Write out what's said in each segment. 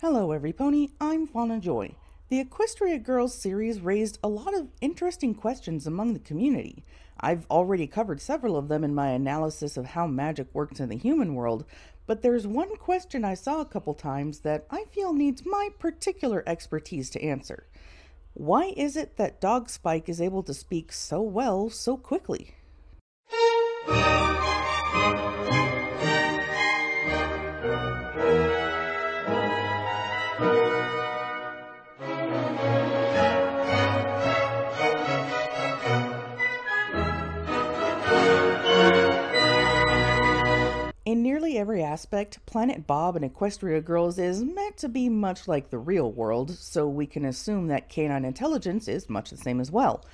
Hello, everypony. I'm Fauna Joy. The Equestria Girls series raised a lot of interesting questions among the community. I've already covered several of them in my analysis of how magic works in the human world, but there's one question I saw a couple times that I feel needs my particular expertise to answer. Why is it that Dog Spike is able to speak so well so quickly? In nearly every aspect, Planet Bob and Equestria Girls is meant to be much like the real world, so we can assume that canine intelligence is much the same as well.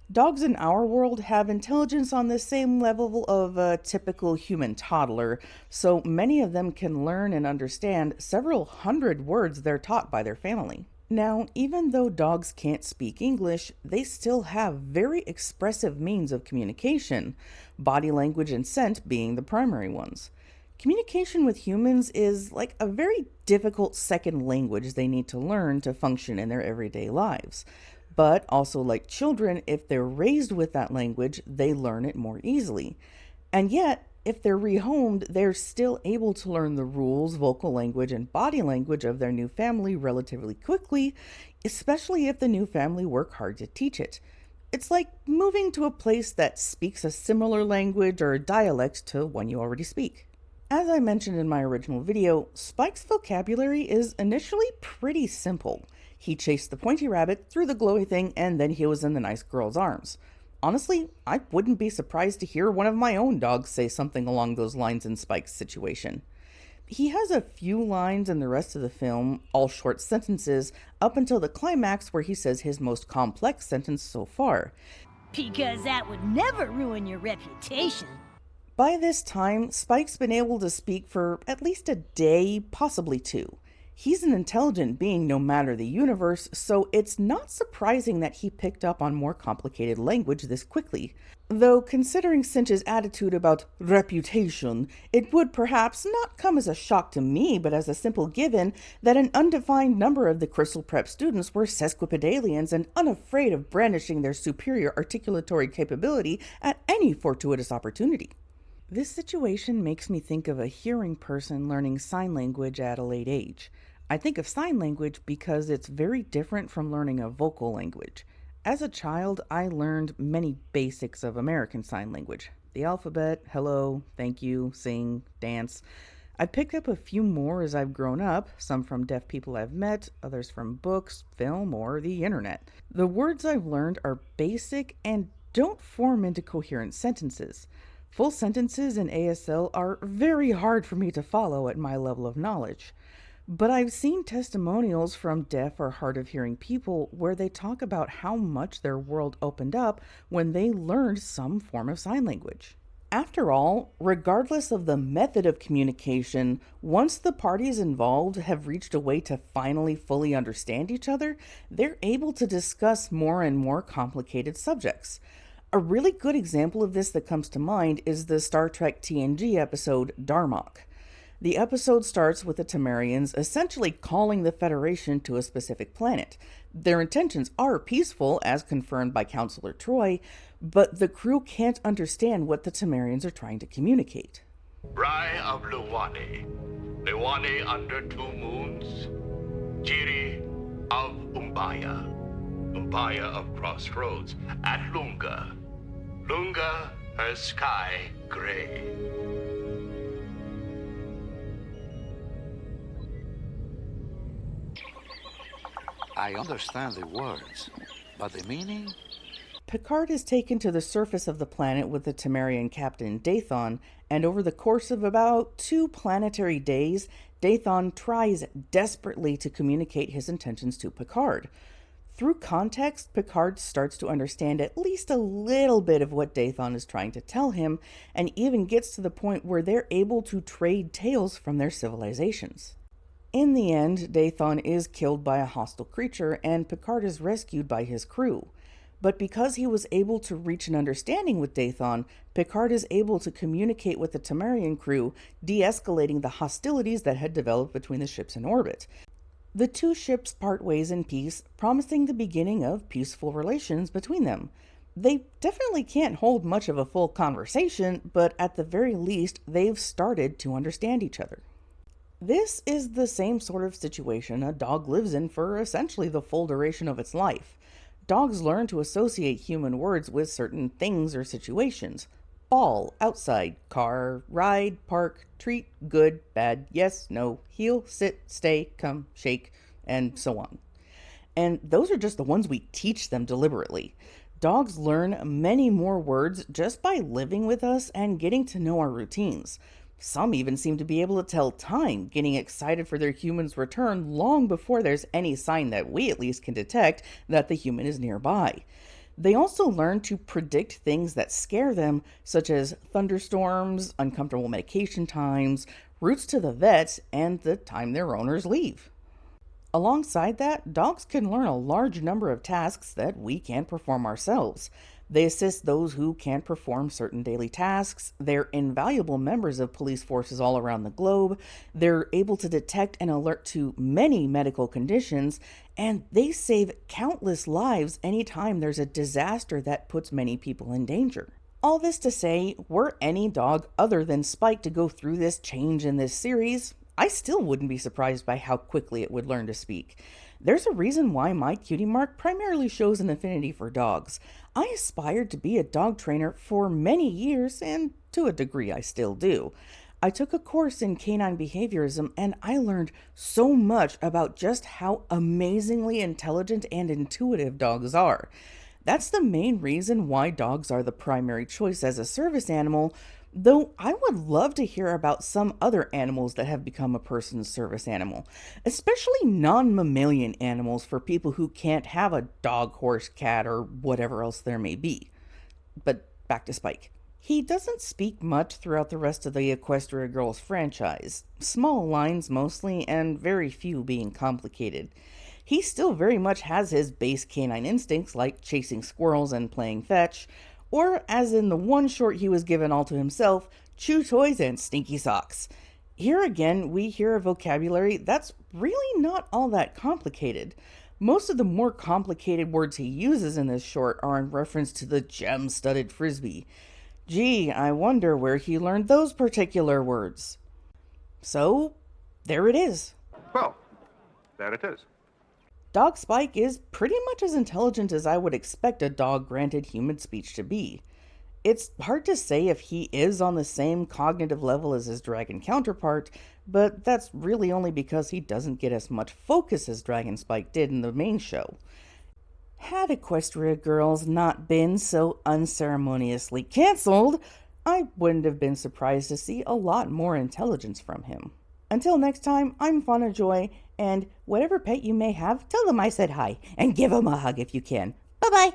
Dogs in our world have intelligence on the same level of a typical human toddler, so many of them can learn and understand several hundred words they're taught by their family. Now, even though dogs can't speak English, they still have very expressive means of communication, body language and scent being the primary ones. Communication with humans is like a very difficult second language they need to learn to function in their everyday lives. But also, like children, if they're raised with that language, they learn it more easily. And yet, if they're rehomed, they're still able to learn the rules, vocal language, and body language of their new family relatively quickly, especially if the new family work hard to teach it. It's like moving to a place that speaks a similar language or dialect to one you already speak. As I mentioned in my original video, Spike's vocabulary is initially pretty simple. He chased the pointy rabbit through the glowy thing and then he was in the nice girl's arms. Honestly, I wouldn't be surprised to hear one of my own dogs say something along those lines in Spike's situation. He has a few lines in the rest of the film, all short sentences, up until the climax where he says his most complex sentence so far. Because that would never ruin your reputation. By this time, Spike's been able to speak for at least a day, possibly two. He's an intelligent being no matter the universe, so it's not surprising that he picked up on more complicated language this quickly. Though, considering Cinch's attitude about reputation, it would perhaps not come as a shock to me, but as a simple given that an undefined number of the Crystal Prep students were sesquipedalians and unafraid of brandishing their superior articulatory capability at any fortuitous opportunity. This situation makes me think of a hearing person learning sign language at a late age. I think of sign language because it's very different from learning a vocal language. As a child, I learned many basics of American Sign Language. The alphabet, hello, thank you, sing, dance. I picked up a few more as I've grown up, some from deaf people I've met, others from books, film, or the internet. The words I've learned are basic and don't form into coherent sentences. Full sentences in ASL are very hard for me to follow at my level of knowledge. But I've seen testimonials from deaf or hard of hearing people where they talk about how much their world opened up when they learned some form of sign language. After all, regardless of the method of communication, once the parties involved have reached a way to finally fully understand each other, they're able to discuss more and more complicated subjects. A really good example of this that comes to mind is the Star Trek TNG episode Darmok. The episode starts with the Temerians essentially calling the Federation to a specific planet. Their intentions are peaceful, as confirmed by Counselor Troy, but the crew can't understand what the Temerians are trying to communicate. Rai of Luwani, Luwani under two moons, Jiri of Umbaya, Umbaya of Crossroads, at Lunga. Lunga, her sky gray. I understand the words, but the meaning? Picard is taken to the surface of the planet with the Temerian captain Dathon, and over the course of about 2 planetary days, Dathon tries desperately to communicate his intentions to Picard. Through context, Picard starts to understand at least a little bit of what Dathon is trying to tell him, and even gets to the point where they're able to trade tales from their civilizations. In the end, Dathon is killed by a hostile creature, and Picard is rescued by his crew. But because he was able to reach an understanding with Dathon, Picard is able to communicate with the Temerian crew, de-escalating the hostilities that had developed between the ships in orbit. The two ships part ways in peace, promising the beginning of peaceful relations between them. They definitely can't hold much of a full conversation, but at the very least, they've started to understand each other. This is the same sort of situation a dog lives in for essentially the full duration of its life. Dogs learn to associate human words with certain things or situations. Ball, outside, car, ride, park, treat, good, bad, yes, no, heel, sit, stay, come, shake, and so on. And those are just the ones we teach them deliberately. Dogs learn many more words just by living with us and getting to know our routines. Some even seem to be able to tell time, getting excited for their human's return long before there's any sign that we at least can detect that the human is nearby. They also learn to predict things that scare them, such as thunderstorms, uncomfortable medication times, routes to the vet, and the time their owners leave. Alongside that, dogs can learn a large number of tasks that we can't perform ourselves. They assist those who can't perform certain daily tasks. They're invaluable members of police forces all around the globe. They're able to detect and alert to many medical conditions, and they save countless lives anytime there's a disaster that puts many people in danger. All this to say, were any dog other than Spike to go through this change in this series, I still wouldn't be surprised by how quickly it would learn to speak. There's a reason why my cutie mark primarily shows an affinity for dogs. I aspired to be a dog trainer for many years, and to a degree I still do. I took a course in canine behaviorism, and I learned so much about just how amazingly intelligent and intuitive dogs are. That's the main reason why dogs are the primary choice as a service animal, though I would love to hear about some other animals that have become a person's service animal, especially non-mammalian animals for people who can't have a dog, horse, cat, or whatever else there may be. But back to Spike. He doesn't speak much throughout the rest of the Equestria Girls franchise, small lines mostly, and very few being complicated. He still very much has his base canine instincts like chasing squirrels and playing fetch, or as in the one short he was given all to himself, chew toys and stinky socks. Here again, we hear a vocabulary that's really not all that complicated. Most of the more complicated words he uses in this short are in reference to the gem-studded frisbee. Gee, I wonder where he learned those particular words. So, there it is. Well, there it is. Dog Spike is pretty much as intelligent as I would expect a dog granted human speech to be. It's hard to say if he is on the same cognitive level as his dragon counterpart, but that's really only because he doesn't get as much focus as Dragon Spike did in the main show. Had Equestria Girls not been so unceremoniously cancelled, I wouldn't have been surprised to see a lot more intelligence from him. Until next time, I'm Fauna Joy, and whatever pet you may have, tell them I said hi, and give them a hug if you can. Bye-bye!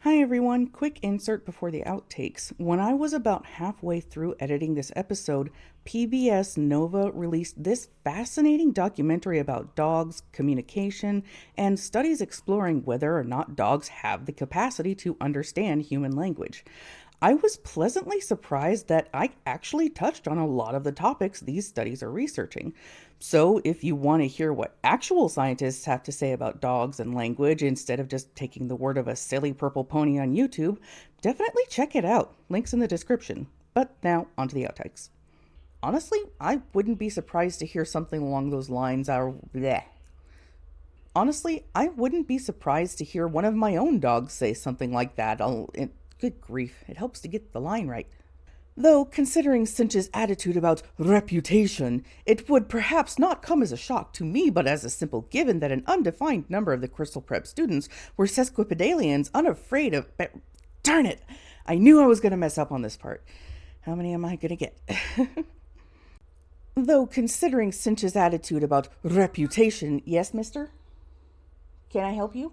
Hi everyone, quick insert before the outtakes. When I was about halfway through editing this episode, PBS Nova released this fascinating documentary about dogs, communication, and studies exploring whether or not dogs have the capacity to understand human language. I was pleasantly surprised that I actually touched on a lot of the topics these studies are researching. So if you want to hear what actual scientists have to say about dogs and language instead of just taking the word of a silly purple pony on YouTube, definitely check it out. Links in the description. But now, onto the outtakes. Honestly, I wouldn't be surprised to hear something along those lines. Honestly, I wouldn't be surprised to hear one of my own dogs say something like that. Good grief, it helps to get the line right. Though, considering Cinch's attitude about reputation, it would perhaps not come as a shock to me, but as a simple given that an undefined number of the Crystal Prep students were sesquipedalians unafraid of... Darn it! I knew I was going to mess up on this part. How many am I going to get? Though, considering Cinch's attitude about reputation... Yes, mister? Can I help you?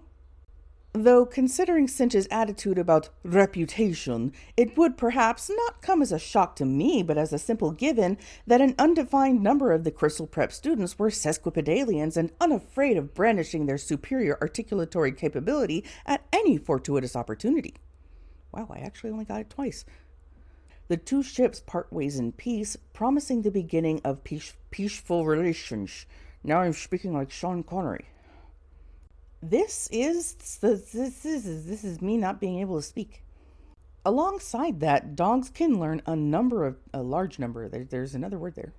Though, considering Cinch's attitude about reputation, it would perhaps not come as a shock to me, but as a simple given that an undefined number of the Crystal Prep students were sesquipedalians and unafraid of brandishing their superior articulatory capability at any fortuitous opportunity. Wow, I actually only got it twice. The two ships part ways in peace, promising the beginning of peaceful relations. Now I'm speaking like Sean Connery. This is me not being able to speak. Alongside that, dogs can learn a large number. There's another word there.